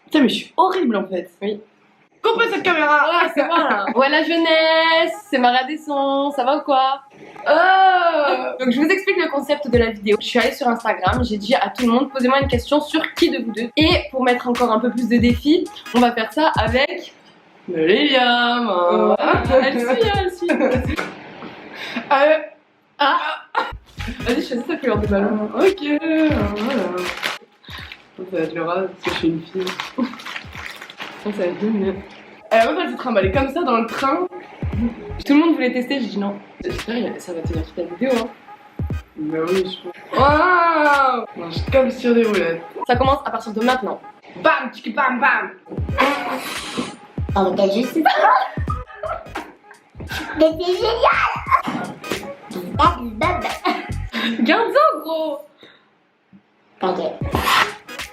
Putain, mais je suis horrible en fait. Oui. Coupez cette caméra. Ouais, c'est bon là. Ouais, la jeunesse, c'est Maria Desson, ça va ou quoi? Donc je vous explique le concept de la vidéo. Je suis allée sur Instagram, j'ai dit à tout le monde, posez-moi une question sur qui de vous deux. Et pour mettre encore un peu plus de défi, on va faire ça avec... Liliam. Elle suit. Vas-y, choisis ta couleur de ballon. Ok, voilà. Ça va être le rase parce que je suis une fille. Ça va être mieux. Moi, elle s'est trimballée comme ça dans le train. Tout le monde voulait tester, j'ai dit non. J'espère que ça va tenir toute la vidéo. Hein. Bah oui, je pense. Waouh! On marche comme sur des roulettes. Ça commence à partir de maintenant. Bam, tiki bam bam! Oh, quel juste. Mais c'est génial! Garde ça, gros! Ok.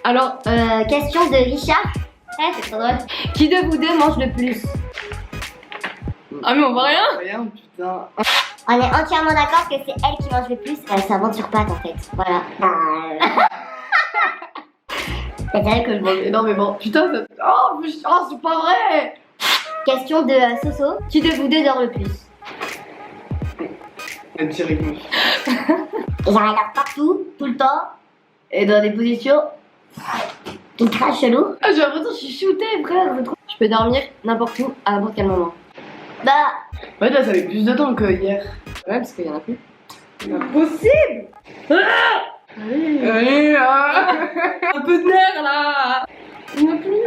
Alors, question de Richard. Ouais, c'est trop drôle. Qui de vous deux mange le plus? Ah, mais on voit rien! Rien, putain. On est entièrement d'accord que c'est elle qui mange le plus. Ça vend sur pâte en fait. Voilà. C'est vrai que je mange énormément. Putain, ça. Oh, c'est pas vrai! Question de Soso. Qui de vous deux dort le plus? Elle tire avec moi. J'en regarde partout, tout le temps. Et dans des positions ultra chelou. Ah, j'ai l'impression que je suis shootée, frère. Je peux dormir n'importe où, à n'importe quel moment. Bah, Ouais, là, ça fait plus de temps que hier. Ouais, parce qu'il y en a plus. Impossible! Allez, Allez, un peu de nerfs là! Il n'y en a plus.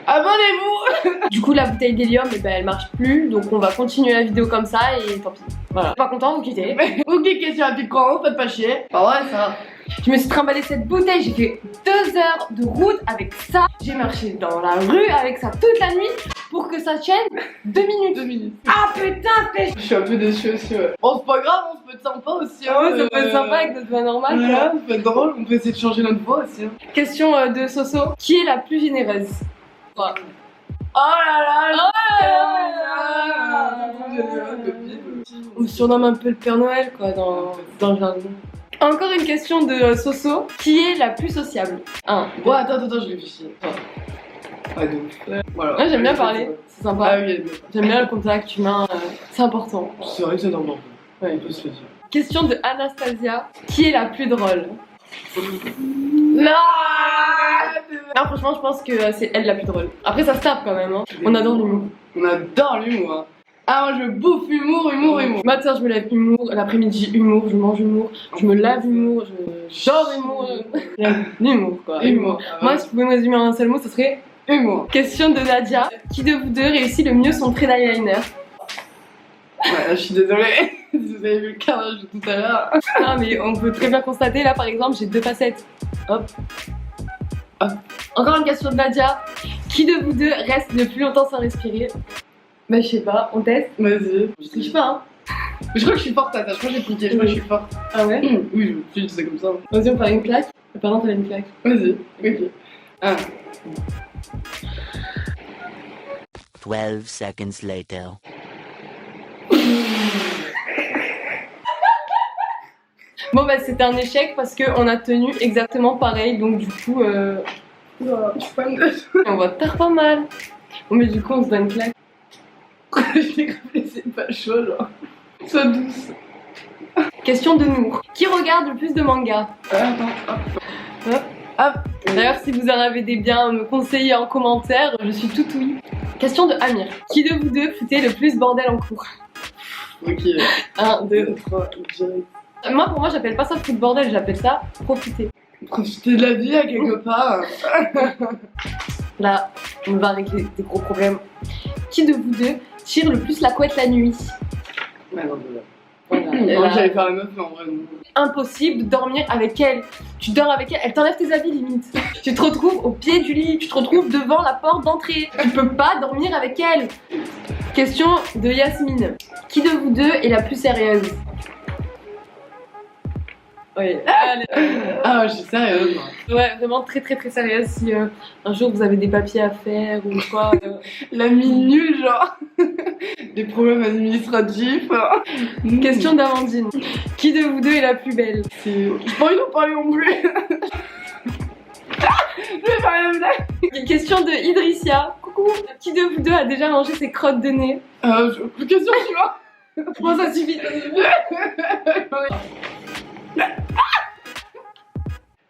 Abonnez-vous! Du coup, la bouteille d'hélium, eh ben, elle marche plus, donc on va continuer la vidéo comme ça et tant pis. Voilà. Pas content, vous quittez. Ok, question à piquant, faites pas chier. Pas vrai, ça. Je me suis trimballé cette bouteille, j'ai fait 2 heures de route avec ça. J'ai marché dans la rue avec ça toute la nuit pour que ça tienne 2 minutes. 2 minutes. Ah putain, Je suis un peu déçue aussi, ouais. Bon, c'est pas grave, on se peut être sympa aussi. Hein, ouais, ça peut être sympa avec notre voix normale. Ouais, Quoi. ça peut être drôle, on peut essayer de changer notre voix aussi. Hein. Question de Soso. Qui est la plus généreuse? Oh là là! On me surnomme un peu le Père Noël quoi dans le jardin. Encore une question de Soso. Qui est la plus sociable? 1. Ouais, attends, je réfléchis. Ouais, donc. Voilà. Ouais, j'aime bien parler, c'est sympa. Ah oui, J'aime bien le contact humain, c'est important. c'est vrai que c'est normal. Ouais. On peut se le dire. Question de Anastasia. Qui est la plus drôle? Non! Non, franchement, je pense que c'est elle la plus drôle. Après, ça se tape quand même. Hein. On adore l'humour. On adore l'humour. Hein. Ah, moi je bouffe humour. Matin, je me lève humour. L'après-midi, humour. Je mange humour. Je me lave humour. Je dors humour. L'humour, quoi. Humour. Moi, si je pouvais me résumer en un seul mot, ce serait humour. Question de Nadia. Qui de vous deux réussit le mieux son trait d'eyeliner? Ouais, je suis désolée. Si vous avez vu le carnage de tout à l'heure. Non, mais on peut très bien constater, là, par exemple, j'ai 2 facettes. Hop. Hop. Encore une question de Nadia. Qui de vous deux reste le plus longtemps sans respirer? Bah, je sais pas, on teste. Vas-y. Je triche pas, hein. Je crois que je suis forte, attends. Je crois que j'ai piqué. Je crois que je suis forte. Ah ouais? Oui, je dis ça comme ça. Vas-y, on fait une claque. Pardon, t'as une claque. Vas-y. Ok. 1. 12 seconds later. Bon, bah, c'était un échec parce qu'on a tenu exactement pareil, donc du coup, Je suis pas une on va te faire pas mal. Bon, mais du coup, on se donne une claque. Je l'ai rappelé, c'est pas chaud, genre. Sois douce. Question de Nour. Qui regarde le plus de mangas? Attends, hop. Hop. D'ailleurs, si vous en avez des biens à me conseiller en commentaire, je suis tout oui. Question de Amir. Qui de vous deux foutait le plus bordel en cours? Ok. 1, 2. 3, direct. Pour moi, j'appelle pas ça foutre bordel, j'appelle ça profiter. Profiter de la vie à quelque part. Là, on va régler des gros problèmes. Qui de vous deux tire le plus la couette la nuit? Ouais, non, Voilà. mais là, j'allais faire la meuf, mais en vrai, non. Impossible de dormir avec elle. Tu dors avec elle, elle t'enlève tes habits limite. Tu te retrouves au pied du lit, tu te retrouves devant la porte d'entrée. Tu peux pas dormir avec elle. Question de Yasmine. Qui de vous deux est la plus sérieuse? Oui. Ah, je suis sérieuse. Moi. Ouais, vraiment très sérieuse. Si un jour vous avez des papiers à faire ou quoi. La mine nulle, genre. Des problèmes administratifs. Question d'Amandine. Qui de vous deux est la plus belle? J'ai pas envie d'en parler non plus. Question de Idrissia. Coucou. Qui de vous deux a déjà mangé ses crottes de nez? Plus question suivante. Bon, ça suffit.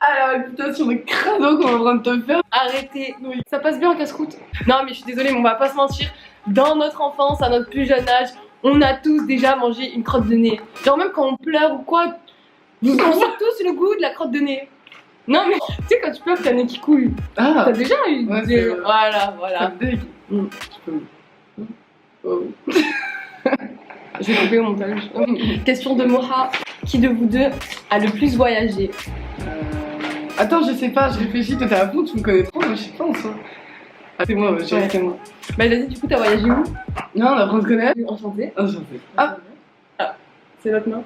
Ah la réputation de crado qu'on est en train de te faire. Arrêtez. Ça passe bien en casse-croûte. Non, mais je suis désolée, mais on va pas se mentir. Dans notre enfance, à notre plus jeune âge, on a tous déjà mangé une crotte de nez. Genre même quand on pleure ou quoi, on sent tous le goût de la crotte de nez. Non mais tu sais quand tu pleures t'as le nez qui coule. Ah, T'as déjà eu ouais, des... c'est vrai. Voilà, ça voilà. me dégue. Mm. Je peux. Oh. Je vais couper au montage. Question de Moha. Qui de vous deux a le plus voyagé? Attends, je sais pas, je réfléchis, toi t'es à fond, tu me connais trop, moi je sais pas en soi. Ah, c'est moi, ouais, Ouais. c'est moi. Bah vas-y, du coup t'as voyagé où? Non, on apprend à se connaître. Enchantée. Ah, j'en sais. Ah, C'est votre main.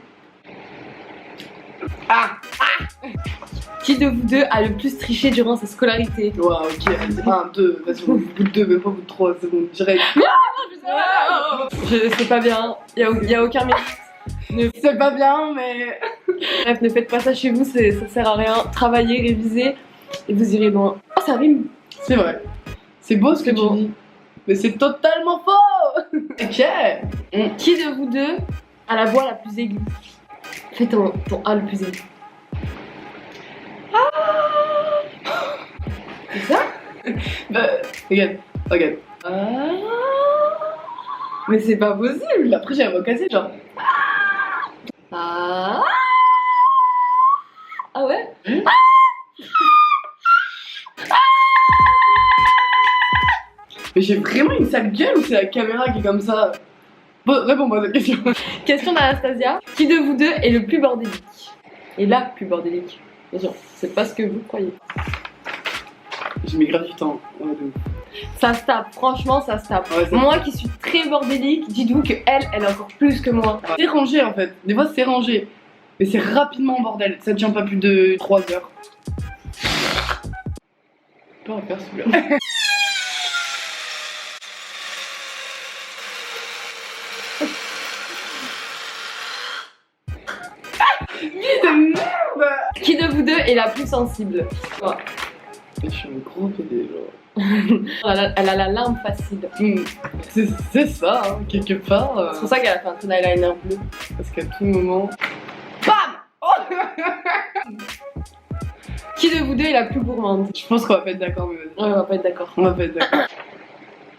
ah. Qui de vous deux a le plus triché durant sa scolarité? Waouh, ok, 1, 2, vas-y, au bout de 2, mais pas au bout de 3, c'est bon, direct. Je sais pas bien, y a aucun mérite. C'est pas bien, mais. Bref, ne faites pas ça chez vous, ça sert à rien. Travaillez, révisez et vous irez loin. Oh, ça rime. C'est vrai. C'est beau ce que C'est tu beau. dis. Mais c'est totalement faux. Ok. Qui de vous deux a la voix la plus aiguë? Fais ton A le plus aigu. C'est ça? Bah, regarde. Mais c'est pas possible. Après, j'ai la voix cassée, genre. Ah ouais? Mais j'ai vraiment une sale gueule ou c'est la caméra qui est comme ça? Bon, réponds-moi à cette question. Question d'Anastasia. Qui de vous deux est le plus bordélique? Et la plus bordélique? Bien sûr, c'est pas ce que vous croyez. J'ai mis grave du temps. Ouais, de ouf. Ça se tape, franchement ça se tape. Ouais, ça- Moi qui suis très bordélique, dites-vous que elle est encore plus que moi. C'est rangé en fait. Des fois, c'est rangé. Mais c'est rapidement en bordel. Ça tient pas plus de 3 heures. Pas à faire celui-là. Vie de merde! Qui de vous deux est la plus sensible? Ouais. Je suis un gros PD, genre. Elle a la larme facile. C'est ça, hein, quelque part. C'est pour ça qu'elle a fait un trait d'eyeliner bleu. Parce qu'à tout moment. Qui de vous deux est la plus gourmande? Je pense qu'on va pas être d'accord, mais vas-y. Ouais, on va pas être d'accord. On va pas être d'accord.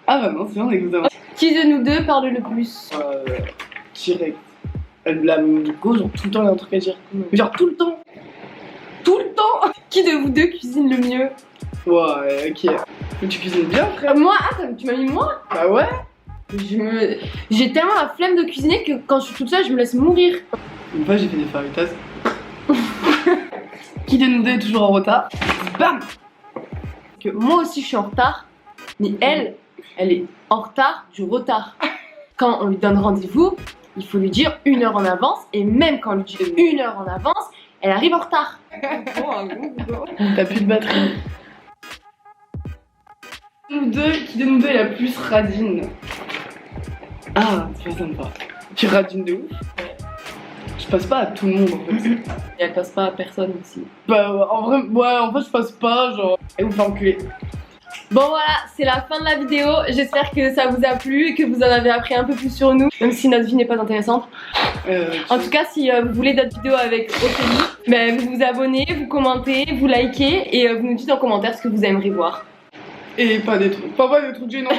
Ah bah non, c'est bon, écoute. Qui de nous deux parle le plus? Direct. La go, genre tout le temps, il y a un truc à dire. Mais genre tout le temps. Tout le temps. Qui de vous deux cuisine le mieux? Ouais, ok. Mais tu cuisines bien, frère. Moi, tu m'as mis moi? Bah ouais. J'ai tellement la flemme de cuisiner que quand je suis toute seule, je me laisse mourir. Une fois, j'ai fait des fajitas. Qui de nous deux est toujours en retard? Bam. Que moi aussi je suis en retard, mais elle est en retard du retard. Quand on lui donne rendez-vous, il faut lui dire 1 heure en avance, et même quand on lui dit 1 heure en avance, elle arrive en retard. T'as plus de batterie. Qui de nous deux est la plus radine? Ah, c'est pas sympa. Tu radines de ouf? Je passe pas à tout le monde en fait. Et elle passe pas à personne aussi. Bah en vrai, ouais, en fait je passe pas, genre. Et vous fait enculer. Bon voilà, c'est la fin de la vidéo. J'espère que ça vous a plu et que vous en avez appris un peu plus sur nous, même si notre vie n'est pas intéressante. En tout cas, si vous voulez d'autres vidéos avec Ophélie, ben, vous vous abonnez, vous commentez, vous likez et vous nous dites en commentaire ce que vous aimeriez voir. Et pas des trucs. Pas des trucs gênants.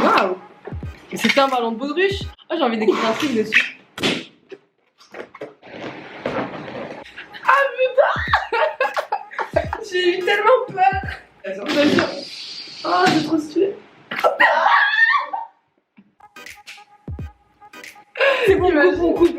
Waouh! C'était un ballon de baudruche. Oh, j'ai envie d'écrire un truc dessus. J'ai eu tellement peur. Oh, c'est trop stylé. C'est bon, on coupe.